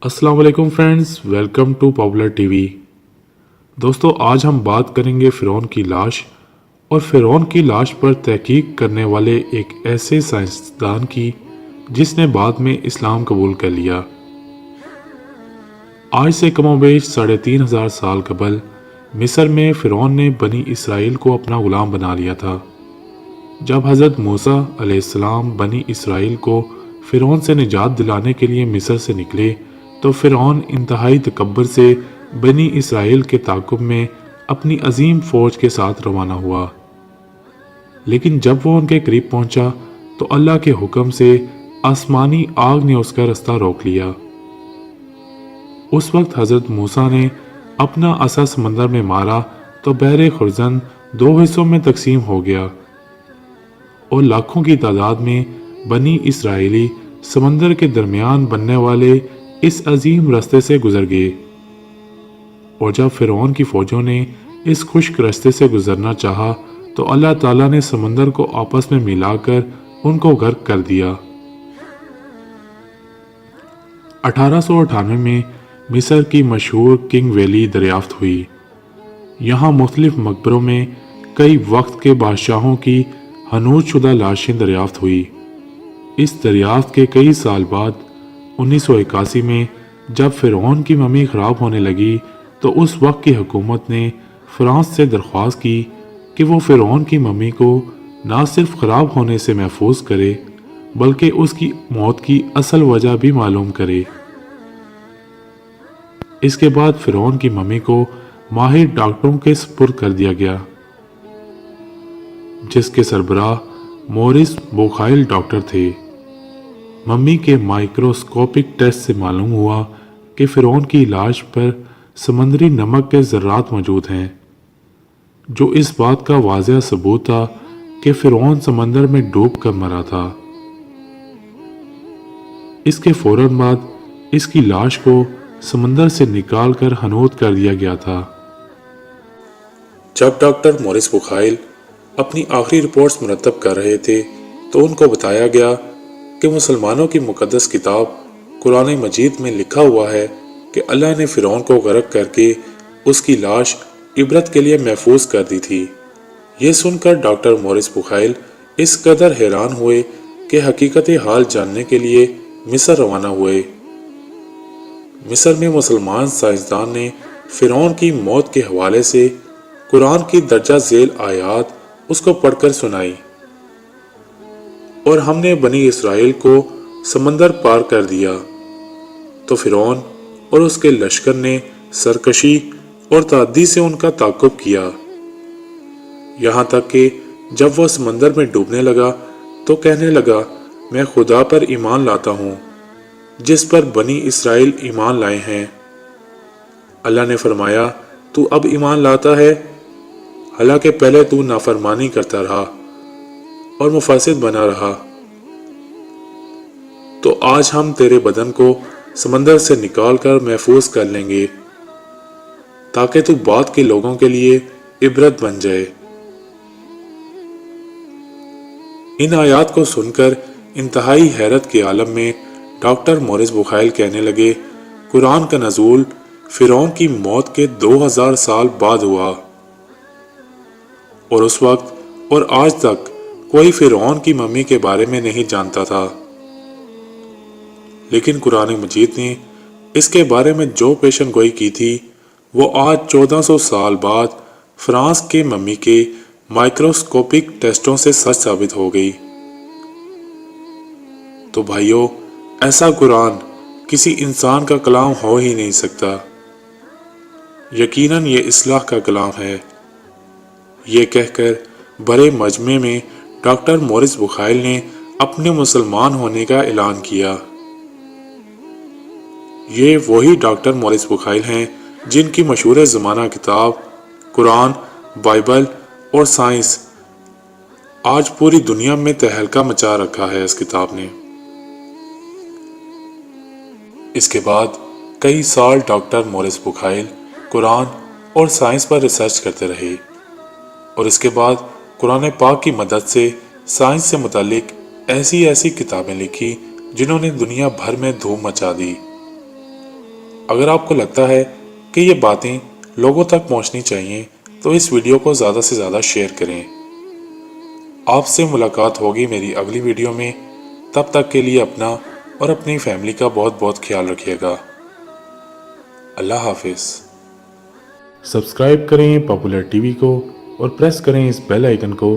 अस्सलाम वालेकुम friends, welcome to popular TV. दोस्तों, आज हम बात करेंगे फ़िरौन की लाश और फ़िरौन की लाश पर तहकीक करने वाले एक ऐसे साइंसदान की जिसने बाद में इस्लाम कबूल कर लिया। आज से कमोबेश 3500 साल कबल मिस्र में फ़िरौन ने बनी इसराइल को अपना गुलाम बना लिया था। जब हज़रत मूसा अलैहिस्सलाम बनी इसराइल को फ़िरौन से निजात दिलाने के लिए मिस्र से निकले तो फ़िरौन इंतहाई तकब्बुर से बनी इसराइल के ताक़ुब में अपनी अजीम फ़ौज के साथ रवाना हुआ। लेकिन जब वो उनके करीब पहुंचा तो अल्लाह के हुक्म से आसमानी आग ने उसका रास्ता रोक लिया। उस वक्त हज़रत मूसा ने अपना असा समंदर में मारा तो बहरे खुर्जन 2 हिस्सों में तकसीम हो गया और लाखों की तादाद में बनी इसराइली समंदर के दरमियान बनने वाले इस अजीम रास्ते से गुजर गए। और जब फ़िरौन की फ़ौजों ने इस खुश्क रास्ते से गुजरना चाहा तो अल्लाह ताला ने समंदर को आपस में मिलाकर उनको गर्क कर दिया। 1898 में मिस्र की मशहूर किंग वैली दरियाफ्त हुई। यहाँ मुख्तलिफ मकबरों में कई वक्त के बादशाहों की हनूज शुदा लाशें दरियाफ्त हुई। इस दरियाफ्त के कई साल बाद 1981 में जब फ़िरौन की मम्मी ख़राब होने लगी तो उस वक्त की हुकूमत ने फ्रांस से दरख्वास्त की कि वो फ़िरौन की मम्मी को ना सिर्फ ख़राब होने से महफूज करे बल्कि उसकी मौत की असल वजह भी मालूम करे। इसके बाद फ़िरौन की मम्मी को माहिर डॉक्टरों के सुपुर्द कर दिया गया, जिसके सरबराह मोरिस बुखाइल डॉक्टर थे। मम्मी के माइक्रोस्कोपिक टेस्ट से मालूम हुआ कि फ़िरौन की लाश पर समंदरी नमक के ज़र्रात मौजूद हैं, जो इस बात का वाज़ेह सबूत था कि फ़िरौन समंदर में डूब कर मरा था। इसके फौरन बाद इसकी लाश को समंदर से निकाल कर हनूद कर दिया गया था। जब डॉक्टर मोरिस बुखाइल अपनी आखिरी रिपोर्ट्स मुरतब कर रहे थे तो उनको बताया गया कि मुसलमानों की मुकद्दस किताब कुरान मजीद में लिखा हुआ है कि अल्लाह ने फ़िरौन को गर्क करके उसकी लाश इबरत के लिए महफूज कर दी थी। ये सुनकर डॉक्टर मोरिस बुखाइल इस कदर हैरान हुए कि हकीकत हाल जानने के लिए मिस्र रवाना हुए। मिस्र में मुसलमान साइंसदान ने फ़िरौन की मौत के हवाले से कुरान की दर्जा झेल आयात उसको पढ़कर सुनाई और हमने बनी इसराइल को समंदर पार कर दिया तो फ़िरौन और उसके लश्कर ने सरकशी और ताद्दी से उनका ताक़ुब किया, यहाँ तक कि जब वह समंदर में डूबने लगा तो कहने लगा, मैं खुदा पर ईमान लाता हूँ जिस पर बनी इसराइल ईमान लाए हैं। अल्लाह ने फरमाया, तू अब ईमान लाता है, हालांकि पहले तू नाफरमानी करता रहा और मुफासिद बना रहा। तो आज हम तेरे बदन को समंदर से निकाल कर महफूज कर लेंगे ताकि तू बाद के लोगों के लिए इबरत बन जाए। इन आयात को सुनकर इंतहाई हैरत के आलम में डॉक्टर मोरिस बुखाइल कहने लगे, कुरान का नज़ूल फ़िरौन की मौत के 2000 साल बाद हुआ और उस वक्त और आज तक कोई फ़िरौन की मम्मी के बारे में नहीं जानता था। लेकिन कुरान मजीद ने इसके बारे में जो पेशन गोई की थी वो आज 1400 साल बाद फ्रांस के मम्मी के माइक्रोस्कोपिक टेस्टों से सच साबित हो गई। तो भाइयों, ऐसा कुरान किसी इंसान का कलाम हो ही नहीं सकता। यकीनन ये इस्लाह का कलाम है। ये कहकर बड़े मजमे में डॉक्टर मोरिस बुखाइल ने अपने मुसलमान होने का ऐलान किया। ये वही डॉक्टर मोरिस बुखाइल हैं जिनकी मशहूर ज़माना किताब कुरान, बाइबल और साइंस आज पूरी दुनिया में तहलका मचा रखा है। इस किताब ने इसके बाद कई साल डॉक्टर मोरिस बुखाइल कुरान और साइंस पर रिसर्च करते रहे और इसके बाद कुरान पाक की मदद से साइंस से मुतालिक ऐसी ऐसी किताबें लिखी जिन्होंने दुनिया भर में धूम मचा दी। अगर आपको लगता है कि ये बातें लोगों तक पहुंचनी चाहिए तो इस वीडियो को ज़्यादा से ज़्यादा शेयर करें। आपसे मुलाकात होगी मेरी अगली वीडियो में। तब तक के लिए अपना और अपनी फैमिली का बहुत बहुत ख्याल रखिएगा। अल्लाह हाफिज़। सब्सक्राइब करें पॉपुलर टीवी को और प्रेस करें इस बेल आइकन को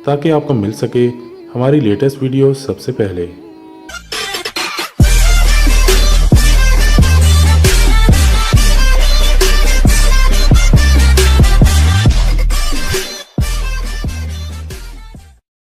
ताकि आपको मिल सके हमारी लेटेस्ट वीडियो सबसे पहले।